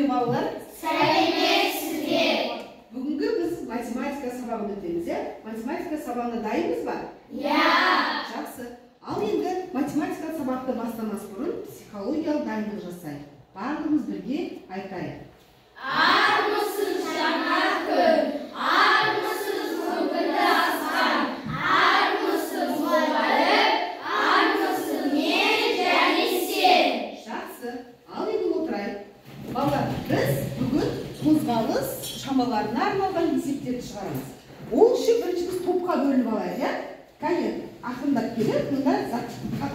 Сәлеметсіздер ме балалар? Сәлеметсіздер. Бүгінгі біз математика сабағын өтеміз, математика сабағына дайынбыз ба? Жақсы. Ал енді математика сабақты бастамас бұрын психологиялық дайындық жасайық. Барлығымыз бірге айтайық. Армысыз жаңа күн, армысыз бүгінгі асқан, армысыз мұғалім, армысыз мен және сен. Жақсы. Ал енді отырайық. Балалар, біз бүгін қозғалыс шамаларына арналған есептерді шығарамыз. Ол үшін бірінші біз топқа бөлініп алайық, Кәне, ақырындап келіп, мұнда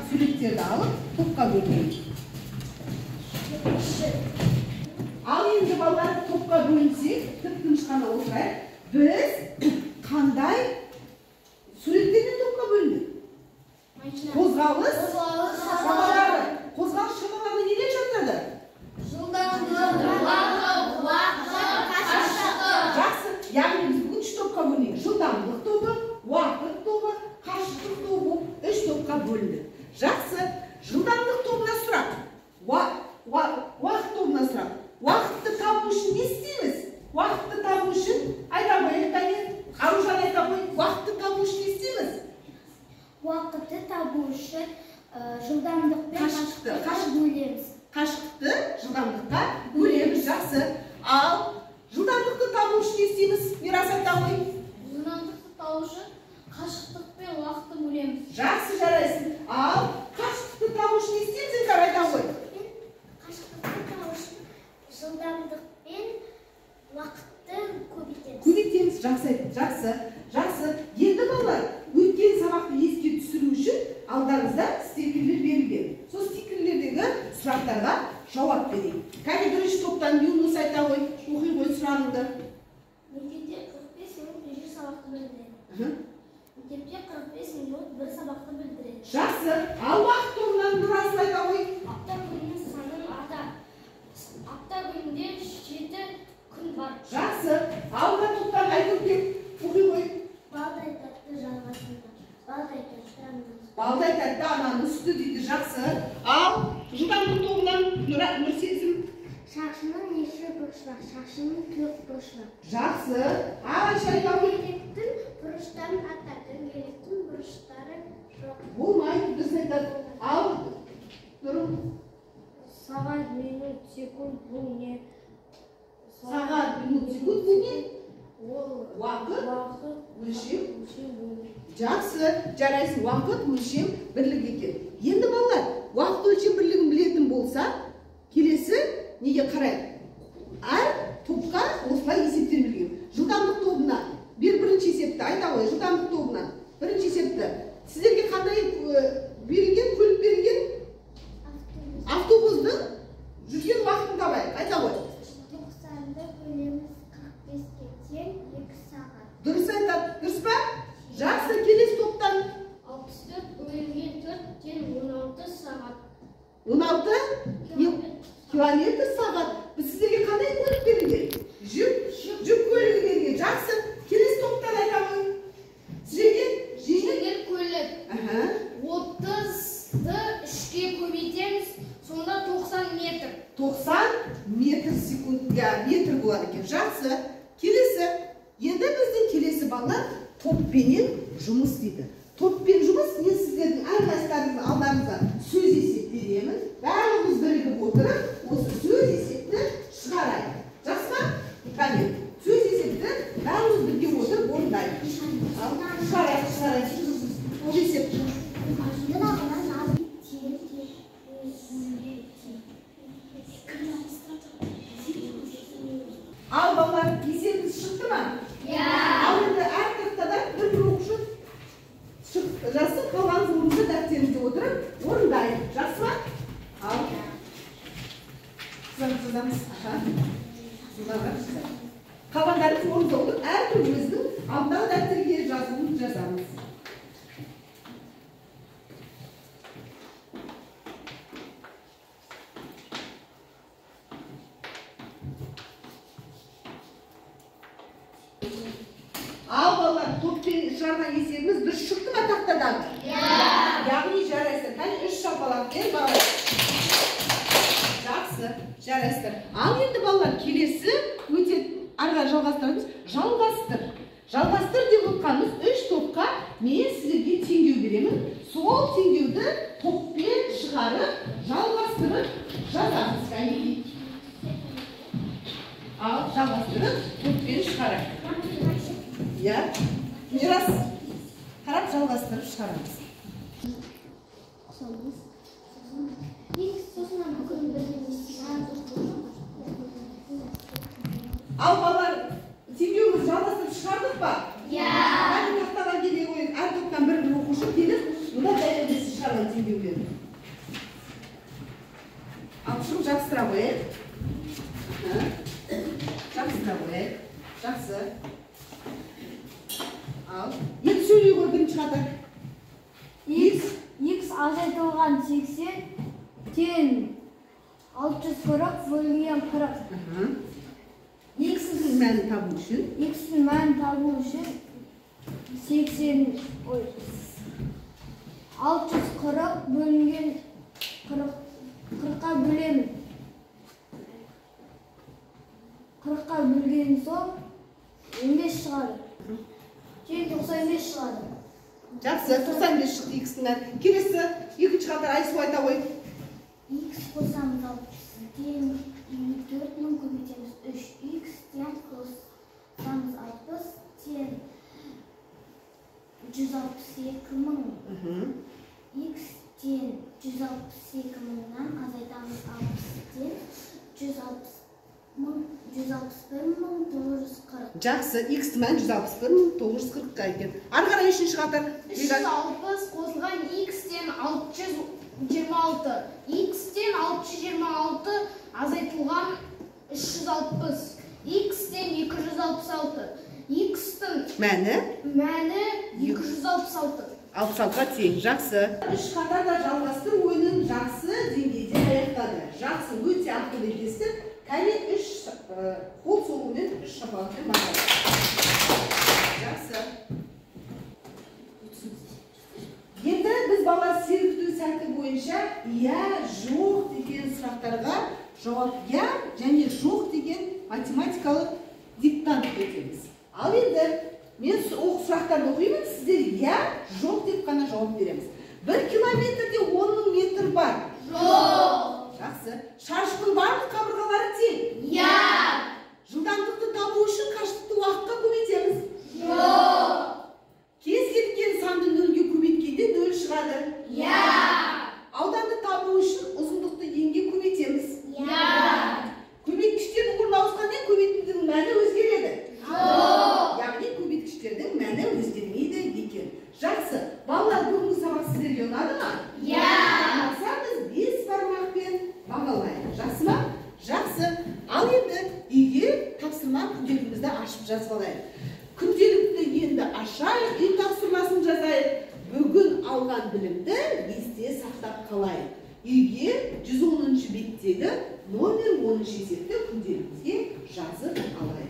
суреттерді алып, топқа бөлінейік. Ал енді балалар топқа бөлінсек, тып-тыныш қана отырайық. Біз қандай суреттерден топқа бөліндік? Қозғалыс шамалары. Қозғалыс шамалары неден жатады? Жылдамдық, уақыт, қашықтық. Жақсы. Яғни біз бүгін үш топқа бөлінейік. Жылдамдық тобы, уақыт тобы, қашықтық тобы, үш топқа бөліндік. Жақсы. Жылдамдық тобына сұрақ. Уақыт тобына сұрақ. Уақытты табу үшін не істейміз? Уақытты табу үшін айта қояйық, кәне. Аружан айта қойып, уақытты табу үшін не істейміз? Уақытты табу үшін жылдамдықпен қашықтыққа бөлеміз. Қашықтықты жылдамдыққа бөлеміз. Жақсы. Ал жылдамдықты табу үшін не істейміз? Мирас айта қой. Жылдамдықты табу үшін қашықтықпен уақытты бөлеміз. Жақсы, жарайсың. Ал қашықтықты табу үшін не істейміз? Іңкәр айта қой. Қашықтықты табу үшін жылдамдықпен уақытты көбейтеміз. Көбейтеміз. Жақсы. Жақсы. Енді балалар, өткен сабақты еске түсіру үшін алдарыңызда стикерлер берілген. Сол стикерлердегі сұрақтарға жауап берейік. Кәне бірінші топтан Юнус айта қой, оқи қой сұрағыңды. Мектепте 45 минут бір сабақты білдіреді. Мектепте 45 минут бір сабақты білдіреді. Жақсы. Ал уақыт тобынан Нұрасыл айта қой. Апта күнінің санын ата. Апта күнінде 7 күн бар. Жақсы. Ал мына топтан Айгүл оқи қой. Балдай тәтті жалғасында. Балдай тәтті ананың. Балдай тәтті ананың сүті дейді. Жақсы. Ал жылдамдық тобынан Нұрсезім. Шашының неше бұрышы бар? Шашының 4 бұрышы бар. Жақсы. Ал Айша айта қой. Дөңгелектің бұрыштарын ата. Дөңгелектің бұрыштары жоқ. Болмайды, біз айтады. Ал Нұрым. Сағат, минут, секунд бұл не? Сағат, минут, секунд бұл не? Ол Уақыт, өлшем. бөлінеді. Жақсы, жарайсың. Уақыт, өлшем, бірлік екен. Енді балалар, уақыт өлшем бірлігін білетін болса, келесі неге қарайық? Әр топқа осылай есептер білген. Жылдамдық тобына бірінші есепті айта қой. Жылдамдық тобына бірінші есепті. Сіздерге қандай берілген, көлік берілген? Автобустың жүрген уақытын табайық. Айта қой. 90-ды бөлеміз 45-ке тең 2 сағат. Дұрыс айтады. Дұрыс па? Жақсы, келесі топтан 64 бөлінген 4 тең 16 сағат. 16 километр сағат. Біз сіздерге қандай көлік берілген? Жүк көлігі берілген. Жақсы. Келесі топтан айта қой. Сіздерге Жеңіл көлік. 30-ды 3-ке көбейтеміз, сонда 90 метр. 90 метр секундға метр болады екен. Жақсы. Келесі. Енді біздің келесі балалар топпенен жұмыс дейді. Топпен жұмыс, мен сіздердің әрқайсыларыңыздың алдарыңызда сөз есеп беремін. Бәріміз бірігіп отырып, осы сөз есепті шығарайық. Жақсы ма? Кәне, сөз есепті бәріміз бірге отырып орындайық. Шығарайық. Ол есепті. Ал балалар, есебіңіз шықты ма? Ал енді әр тақтада бір оқушы жазсын, қалған орынды дәптеріңізде отырып орындайық. Жақсы ма? Ал. Сызамыз. Қалғандарыңыз орында отырып, әркім өзінің алдағы дәптерге жазуын жазамыз. Ал балалар, топпен шығарған есебіміз дұрыс шықты ма тақтадан? Яғни жарайсың. Кәне 3 шапалақ бер балалар. Жақсы, жарайсыздар. Ал енді балалар, келесі өте арға жалғастырамыз. Жалғастыр деп отқанымыз 3 топқа мен сіздерге теңдеу беремін. Сол теңдеуді топпен шығарып, жалғастырып жазамыз. Ал жалғастырып, топпен шығарып. Я, Мирас, қарап жалғастырып шығарамыз. Ал балалар, теңдеуімізді жалғастырып шығардық па? Әне тақтаға келе қойын, әр топтан бір оқушы келіп, мұнда дәлелдесі шығарған теңдеулерді. Ал шығып жабыстыра қойын. Жабыстыра қойын. Жақсы. Ал, енді сөйлей қой бірінші қатар. X азайтылған 80 тең 640 бөлінген 40. X'in мәнін табу үшін. X'in мәнін табу үшін 640 бөлінген 40-қа бөлемін. 40-қа бөлген соң 15 шығады. Тең 95 шығады. Жақсы, 95 шықты X'in мәні. Келесі, екінші қатар Айсу айта қой. X қосамыз 60 тең 24 көбейтеміз 3x тең қосамыз 60 тең 162 мың. X тең 162 мыңнан азайтамыз 60 тең 161 мың 940. Жақсы, X'in мәні 161 мың 940-қа екен. Ары қарай үшінші қатар. 360 қосылған X'тен 626. X'тен 626 азайтылған 360. X'тен 266. X'тің Мәні 266. 66-ға тең. Жақсы. Үш қатарда жалғастыр ойынын жақсы деңгейде аяқтады. Жақсы, өте ақылды кестік. Кәне үш қол соғумен үш шапалақпен бағады. Жақсы. Енді біз бала сергіту сәті бойынша я, жоқ деген сұрақтарға жауап я және жоқ деген математикалық диктант өтеміз. Ал енді мен сұрақтарды оқимын, сіздер я, жоқ деп қана жауап береміз. 1 километрде 10 мың метр бар. Жоқ. Жақсы. Шаршының барлық қабырғалары тең. Я. Жылдамдықты табу үшін қашықтықты уақытқа көбейтеміз. Жоқ. Кез келген санды нөлге көбейткенде нөл шығады. Я. Ауданды табу үшін ұзындықты енге көбейтеміз. Я. Көбейткіштердің орны ауысқанмен көбейтудің мәні өзгереді. Жоқ. Яғни көбейткіштердің мәні өзгермейді екен. Жақсы. Балалар, бүгінгі сабақ сіздерге ұнады ма? Я. Ұнаса біз 5 бармақпен бағалайық. Жақсы ма? Жақсы. Ал енді үйге тапсырма күнделігімізді ашып жазып алайық. Күнделікті енді ашайық, үй тапсырмасын жазайық. Бүгін алған білімді есте сақтап қалайық. Үйге 110-ші беттегі номер 10-ші есепті күнделігімізге жазып алайық.